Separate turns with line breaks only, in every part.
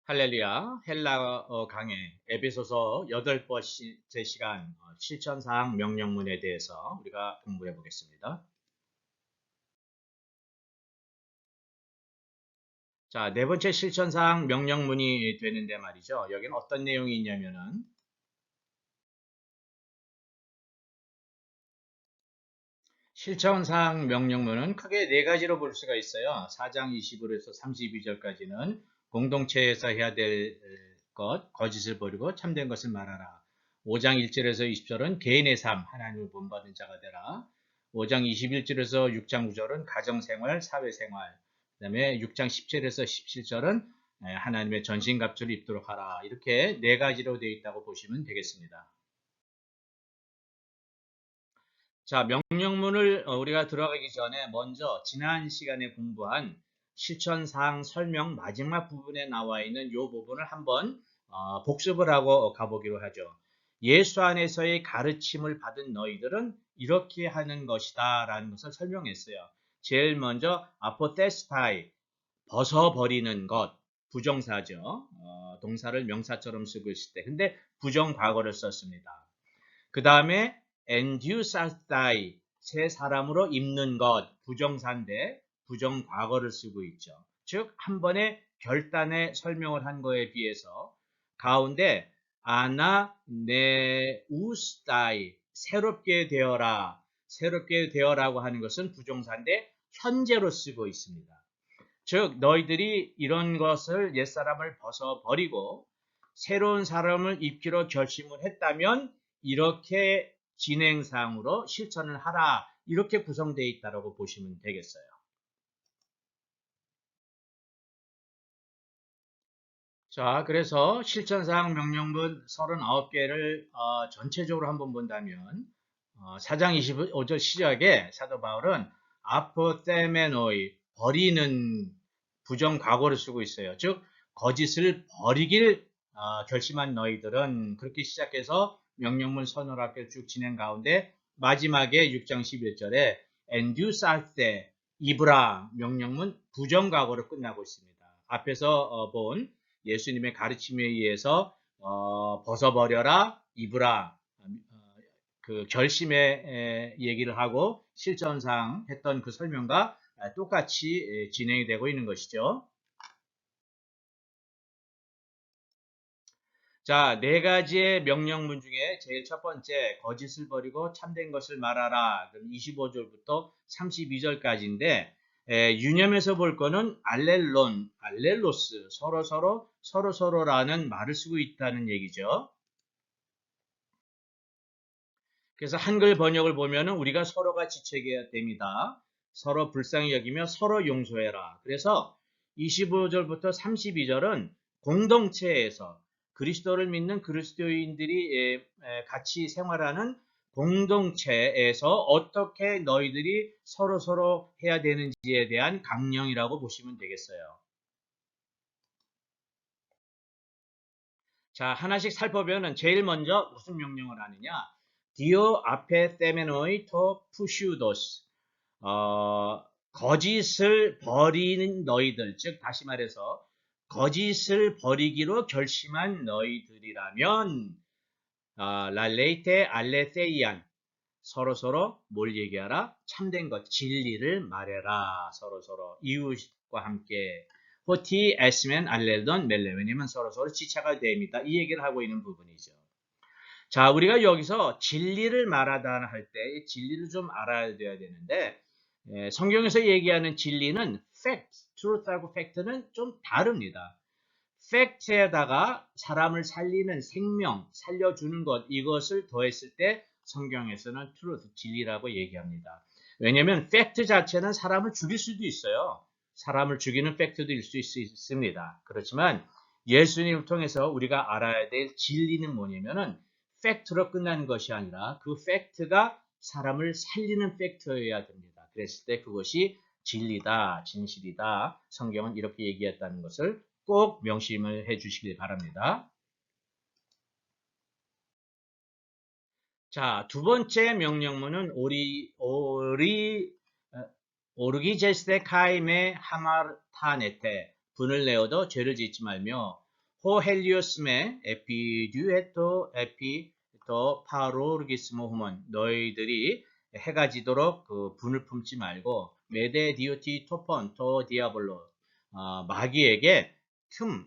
할렐루야, 헬라어 강해 에베소서 8번째 시간 실천사항 명령문에 대해서 우리가 공부해 보겠습니다. 자, 네 번째 실천사항 명령문이 되는데 말이죠. 여기는 어떤 내용이 있냐면은 실천사항 명령문은 크게 네 가지로 볼 수가 있어요. 4장 20절에서 32절까지는 공동체에서 해야 될 것, 거짓을 버리고 참된 것을 말하라. 5장 1절에서 20절은 개인의 삶, 하나님을 본받은 자가 되라. 5장 21절에서 6장 9절은 가정생활, 사회생활. 그 다음에 6장 10절에서 17절은 하나님의 전신갑주를 입도록 하라. 이렇게 네 가지로 되어 있다고 보시면 되겠습니다. 자, 명령문을 우리가 들어가기 전에 먼저 지난 시간에 공부한 실천사항 설명 마지막 부분에 나와 있는 이 부분을 한번 복습을 하고 가보기로 하죠. 예수 안에서의 가르침을 받은 너희들은 이렇게 하는 것이다 라는 것을 설명했어요. 제일 먼저 아포테스타이, 벗어버리는 것, 부정사죠. 동사를 명사처럼 쓰고 있을 때 근데 부정과거를 썼습니다. 그 다음에 엔듀사스타이, 새 사람으로 입는 것, 부정사인데 부정과거를 쓰고 있죠. 즉 한 번에 결단의 설명을 한 거에 비해서 가운데 아나네우스타이, 새롭게 되어라, 새롭게 되어라고 하는 것은 부정사인데 현재로 쓰고 있습니다. 즉 너희들이 이런 것을 옛사람을 벗어버리고 새로운 사람을 입기로 결심을 했다면 이렇게 진행상으로 실천을 하라, 이렇게 구성되어 있다고 보시면 되겠어요. 자, 그래서 실천사항 명령문 39개를 전체적으로 한번 본다면 4장 25절 시작에 사도 바울은 아포테메노이, 버리는 부정과거를 쓰고 있어요. 즉 거짓을 버리길 결심한 너희들은, 그렇게 시작해서 명령문 서너라게 쭉 진행 가운데 마지막에 6장 11절에 엔듀살테 이브라, 명령문 부정과거로 끝나고 있습니다. 앞에서 본 예수님의 가르침에 의해서 벗어버려라, 입으라, 그 결심의 얘기를 하고 실전상 했던 그 설명과 똑같이 진행이 되고 있는 것이죠. 자, 네 가지의 명령문 중에 제일 첫 번째, 거짓을 버리고 참된 것을 말하라. 25절부터 32절까지인데, 유념해서 볼 거는 알렐론, 알렐로스, 서로서로라는 말을 쓰고 있다는 얘기죠. 그래서 한글 번역을 보면은 우리가 서로가 지체해야 됩니다. 서로 불쌍히 여기며 서로 용서해라. 그래서 25절부터 32절은 공동체에서 그리스도를 믿는 그리스도인들이 같이 생활하는 공동체에서 어떻게 너희들이 서로 해야 되는지에 대한 강령이라고 보시면 되겠어요. 자, 하나씩 살펴보면 제일 먼저 무슨 명령을 하느냐? 디오 아페 테메노이 토 푸슈도스, 거짓을 버리는 너희들, 즉 다시 말해서 거짓을 버리기로 결심한 너희들이라면 랄레이테 알레세이안, 서로서로 뭘 얘기하라? 참된 것, 진리를 말해라. 서로서로 이웃과 함께. 호티 에스멘 알렐던 멜레, 왜냐면 서로서로 지체가 됩니다. 이 얘기를 하고 있는 부분이죠. 자, 우리가 여기서 진리를 말하다 할 때 진리를 좀 알아야 돼야 되는데, 성경에서 얘기하는 진리는 fact, truth하고 fact는 좀 다릅니다. fact에다가 사람을 살리는 생명, 살려주는 것, 이것을 더했을 때 성경에서는 truth, 진리라고 얘기합니다. 왜냐하면 fact 자체는 사람을 죽일 수도 있어요. 사람을 죽이는 팩트도 일 수 있습니다. 그렇지만 예수님을 통해서 우리가 알아야 될 진리는 뭐냐면은 팩트로 끝나는 것이 아니라 그 팩트가 사람을 살리는 팩트여야 됩니다. 그랬을 때 그것이 진리다, 진실이다. 성경은 이렇게 얘기했다는 것을 꼭 명심을 해 주시길 바랍니다. 자, 두 번째 명령문은 오르기제스테 카임의 하마타네테, 분을 내어도 죄를 짓지 말며 호헬리오스메 에피듀에토 에피토 파로르기스모 후먼 너희들이 해가 지도록 그 분을 품지 말고 메데 디오티 토폰 토 디아볼로 마귀에게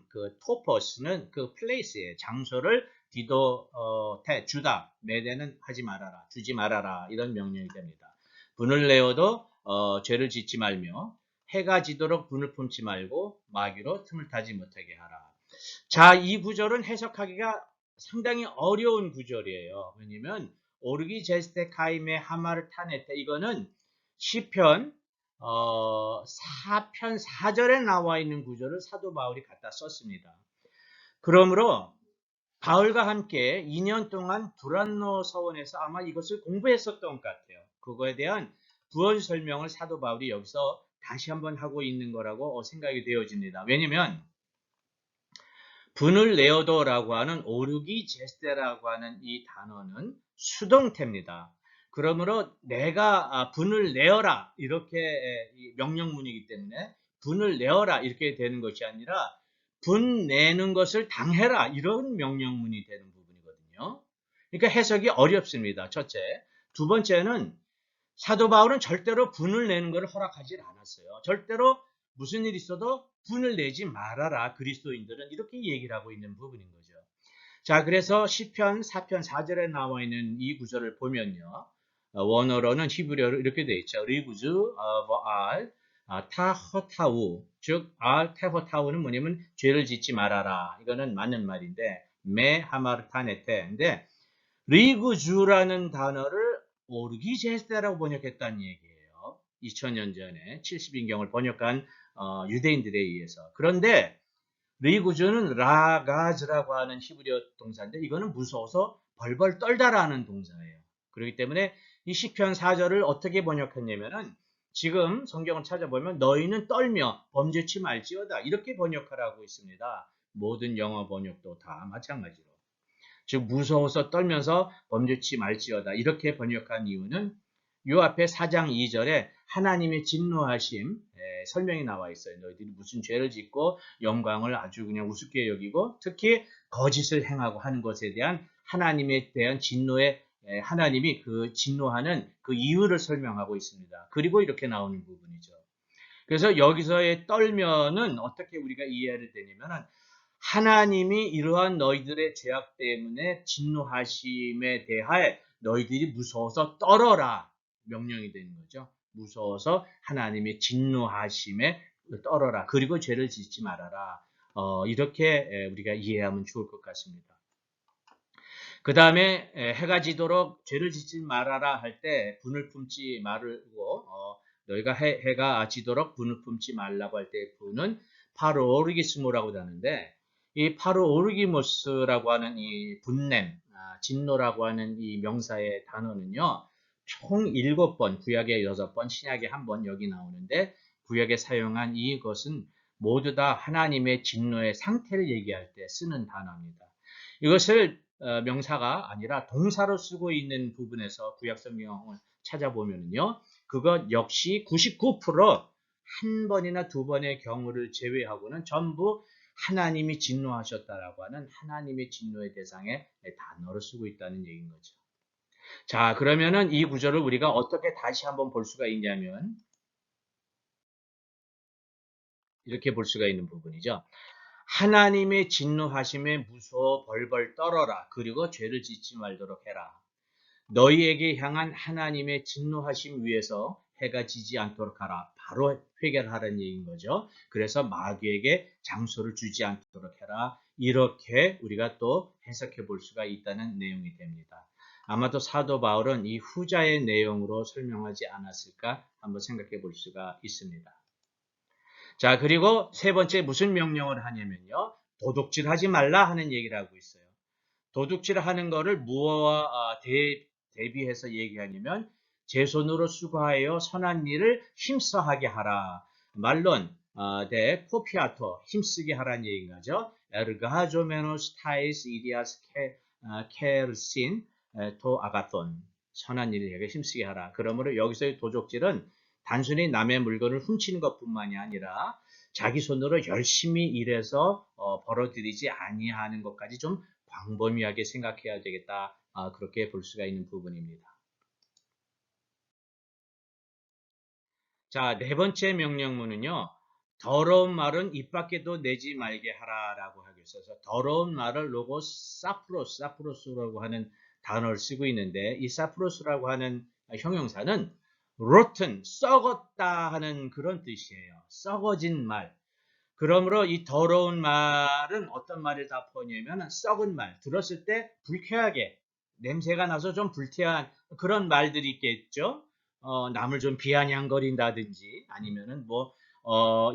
그 토퍼스는 그 플레이스의 장소를 주다 메데는 하지 말아라 주지 말아라 이런 명령이 됩니다. 분을 내어도 죄를 짓지 말며 해가 지도록 분을 품지 말고 마귀로 틈을 타지 못하게 하라. 자, 이 구절은 해석하기가 상당히 어려운 구절이에요. 왜냐면 오르기 제스테 카임의 하마를 타네테 이거는 시편 4편 4절에 나와 있는 구절을 사도 바울이 갖다 썼습니다. 그러므로 바울과 함께 2년 동안 두란노 서원에서 아마 이것을 공부했었던 것 같아요. 그거에 대한 부연 설명을 사도 바울이 여기서 다시 한번 하고 있는 거라고 생각이 되어집니다. 왜냐면 분을 내어도라고 하는 오르기 제스테라고 하는 이 단어는 수동태입니다. 그러므로 내가 분을 내어라 이렇게 명령문이기 때문에 분을 내어라 이렇게 되는 것이 아니라 분 내는 것을 당해라 이런 명령문이 되는 부분이거든요. 그러니까 해석이 어렵습니다. 첫째. 두 번째는 사도 바울은 절대로 분을 내는 것을 허락하지 않았어요. 절대로 무슨 일이 있어도 분을 내지 말아라. 그리스도인들은 이렇게 얘기를 하고 있는 부분인 거죠. 자, 그래서 시편 4편 4절에 나와 있는 이 구절을 보면요. 원어로는 히브리어로 이렇게 되어 있죠. 리구즈 알 타허타우 즉 알 타허타우는 뭐냐면 죄를 짓지 말아라. 이거는 맞는 말인데 메 하마르타네테 근데 리구주라는 단어를 오르기제스라고 번역했다는 얘기예요. 2000년 전에 70인경을 번역한 유대인들에 의해서. 그런데 리구주는 라가즈라고 하는 히브리어 동사인데 이거는 무서워서 벌벌 떨다라는 동사예요. 그렇기 때문에 이 시편 4절을 어떻게 번역했냐면은 지금 성경을 찾아보면 너희는 떨며 범죄치 말지어다 이렇게 번역하라고 있습니다. 모든 영어 번역도 다 마찬가지로. 즉 무서워서 떨면서 범죄치 말지어다 이렇게 번역한 이유는 요 앞에 4장 2절에 하나님의 진노하심 설명이 나와 있어요. 너희들이 무슨 죄를 짓고 영광을 아주 그냥 우습게 여기고 특히 거짓을 행하고 하는 것에 대한 하나님에 대한 진노에 하나님이 그 진노하는 그 이유를 설명하고 있습니다. 그리고 이렇게 나오는 부분이죠. 그래서 여기서의 떨면은 어떻게 우리가 이해를 되냐면은 하나님이 이러한 너희들의 죄악 때문에 진노하심에 대하여 너희들이 무서워서 떨어라 명령이 되는 거죠. 무서워서 하나님의 진노하심에 떨어라. 그리고 죄를 짓지 말아라. 이렇게 우리가 이해하면 좋을 것 같습니다. 그 다음에 해가 지도록 죄를 짓지 말아라 할 때 분을 품지 말고 너희가 해가 지도록 분을 품지 말라고 할 때 분은 바로 오르기스모라고 하는데 이 파로 오르기모스라고 하는 이 분냄, 진노라고 하는 이 명사의 단어는요. 총 7번, 구약에 6번, 신약에 1번 여기 나오는데 구약에 사용한 이것은 모두 다 하나님의 진노의 상태를 얘기할 때 쓰는 단어입니다. 이것을 명사가 아니라 동사로 쓰고 있는 부분에서 구약 성경을 찾아보면요. 그것 역시 99%한 번이나 두 번의 경우를 제외하고는 전부 하나님이 진노하셨다라고 하는 하나님의 진노의 대상의 단어로 쓰고 있다는 얘기인 거죠. 자, 그러면은 이 구절을 우리가 어떻게 다시 한번 볼 수가 있냐면 이렇게 볼 수가 있는 부분이죠. 하나님의 진노하심에 무서워 벌벌 떨어라. 그리고 죄를 짓지 말도록 해라. 너희에게 향한 하나님의 진노하심 위에서 해가 지지 않도록 하라. 바로 해결하라는 얘기인 거죠. 그래서 마귀에게 장소를 주지 않도록 해라. 이렇게 우리가 또 해석해 볼 수가 있다는 내용이 됩니다. 아마도 사도 바울은 이 후자의 내용으로 설명하지 않았을까 한번 생각해 볼 수가 있습니다. 자, 그리고 세 번째 무슨 명령을 하냐면요. 도둑질하지 말라 하는 얘기를 하고 있어요. 도둑질하는 거를 무엇과 대비해서 얘기하냐면 제 손으로 수고하여 선한 일을 힘써하게 하라. 말론 대 코피아토 힘쓰게 하라는 얘기인 거죠. 에르가조메노스 타이스 이디아스 케르신 토 아가톤 선한 일에게 힘쓰게 하라. 그러므로 여기서의 도둑질은 단순히 남의 물건을 훔치는 것뿐만이 아니라 자기 손으로 열심히 일해서 벌어들이지 아니하는 것까지 좀 광범위하게 생각해야 되겠다. 그렇게 볼 수가 있는 부분입니다. 자, 네 번째 명령문은요. 더러운 말은 입 밖에도 내지 말게 하라라고 하고 있어서 더러운 말을 로고스 사프로스라고 하는 단어를 쓰고 있는데 이 사프로스라고 하는 형용사는 rotten, 썩었다 하는 그런 뜻이에요. 썩어진 말. 그러므로 이 더러운 말은 어떤 말을 다 포함하냐면 썩은 말, 들었을 때 불쾌하게 냄새가 나서 좀 불쾌한 그런 말들이 있겠죠. 남을 좀 비아냥거린다든지 아니면은 뭐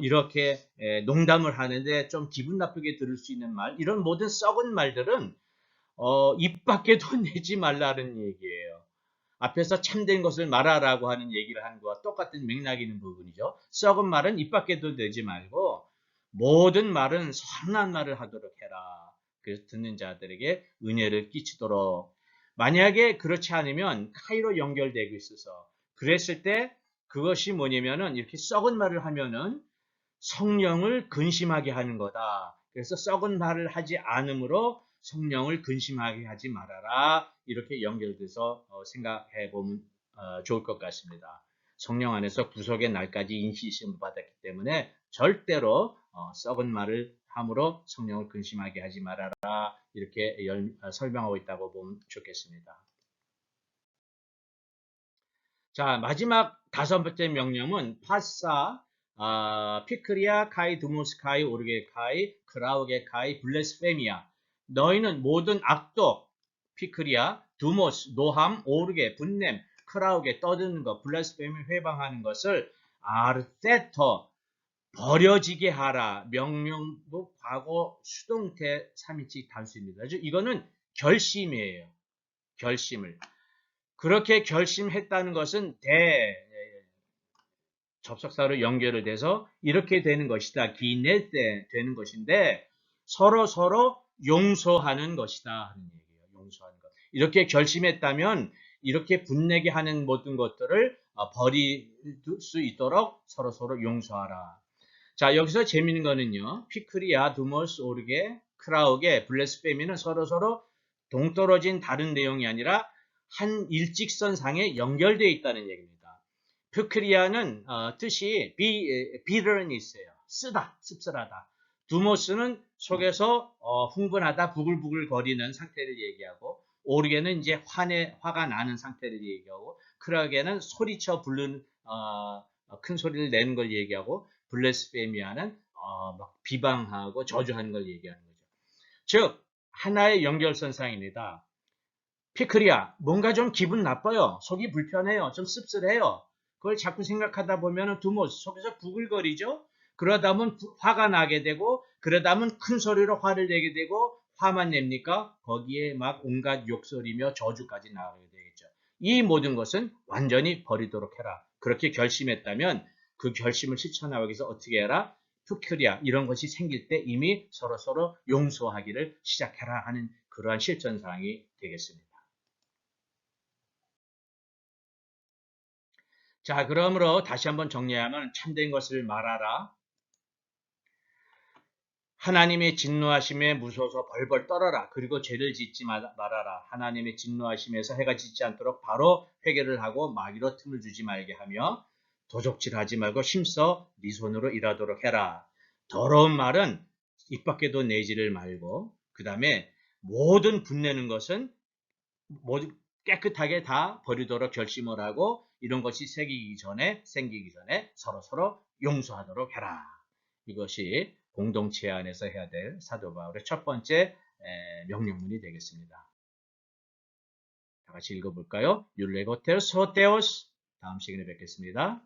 이렇게 농담을 하는데 좀 기분 나쁘게 들을 수 있는 말, 이런 모든 썩은 말들은 입 밖에도 내지 말라는 얘기예요. 앞에서 참된 것을 말하라고 하는 얘기를 하는 것과 똑같은 맥락이 있는 부분이죠. 썩은 말은 입 밖에도 내지 말고 모든 말은 선한 말을 하도록 해라. 그래서 듣는 자들에게 은혜를 끼치도록. 만약에 그렇지 않으면 카이로 연결되고 있어서 그랬을 때 그것이 뭐냐면은 이렇게 썩은 말을 하면은 성령을 근심하게 하는 거다. 그래서 썩은 말을 하지 않으므로 성령을 근심하게 하지 말아라. 이렇게 연결돼서 생각해 보면 좋을 것 같습니다. 성령 안에서 구속의 날까지 인치심을 받았기 때문에 절대로 썩은 말을 함으로 성령을 근심하게 하지 말아라. 이렇게 설명하고 있다고 보면 좋겠습니다. 자, 마지막 다섯 번째 명령은 파사, 피크리아, 카이, 두모스카이, 오르게카이, 크라우게카이, 블레스페미아. 너희는 모든 악독, 피크리아, 두모스, 노함, 오르게, 분냄, 크라우게, 떠드는 것, 블레스페미, 회방하는 것을 아르테터, 버려지게 하라. 명령도 과거 수동태 3인칭 단수입니다. 이거는 결심이에요. 결심을. 그렇게 결심했다는 것은 접속사로 연결을 돼서 이렇게 되는 것이다. 기네때 되는 것인데 서로 용서하는 것이다 하는 얘기예요. 용서하는 것. 이렇게 결심했다면 이렇게 분내게 하는 모든 것들을 버릴 수 있도록 서로 용서하라. 자, 여기서 재미있는 거는요. 피크리아, 두모스, 오르게, 크라우게, 블레스페미는 서로 동떨어진 다른 내용이 아니라 한 일직선상에 연결되어 있다는 얘기입니다. 피크리아는 뜻이 bitterness예요. 쓰다, 씁쓸하다. 두모스는 속에서 흥분하다, 부글부글 거리는 상태를 얘기하고, 오르게는 이제 화가 나는 상태를 얘기하고, 크라우게는 소리쳐 부르는 큰 소리를 내는 걸 얘기하고, 블레스페미아는 막 비방하고 저주하는 걸 얘기하는 거죠. 즉 하나의 연결선상입니다. 피클이야, 뭔가 좀 기분 나빠요. 속이 불편해요. 좀 씁쓸해요. 그걸 자꾸 생각하다 보면 두모스 속에서 부글거리죠. 그러다 보면 화가 나게 되고 그러다 보면 큰 소리로 화를 내게 되고 화만 냅니까? 거기에 막 온갖 욕설이며 저주까지 나오게 되겠죠. 이 모든 것은 완전히 버리도록 해라. 그렇게 결심했다면 그 결심을 실천하기 위해서 어떻게 해라? 푸큐리아 이런 것이 생길 때 이미 서로 용서하기를 시작해라 하는 그러한 실천사항이 되겠습니다. 자, 그러므로 다시 한번 정리하면 참된 것을 말하라. 하나님의 진노하심에 무서워서 벌벌 떨어라. 그리고 죄를 짓지 말아라. 하나님의 진노하심에서 해가 짓지 않도록 바로 회개를 하고 마귀로 틈을 주지 말게 하며 도적질하지 말고 힘써 네 손으로 일하도록 해라. 더러운 말은 입 밖에도 내지를 말고 그 다음에 모든 분내는 것은 모두 깨끗하게 다 버리도록 결심을 하고 이런 것이 생기기 전에 서로 용서하도록 해라. 이것이 공동체 안에서 해야 될 사도 바울의 첫 번째 명령문이 되겠습니다. 다 같이 읽어볼까요? 율레고텔 소테오스. 다음 시간에 뵙겠습니다.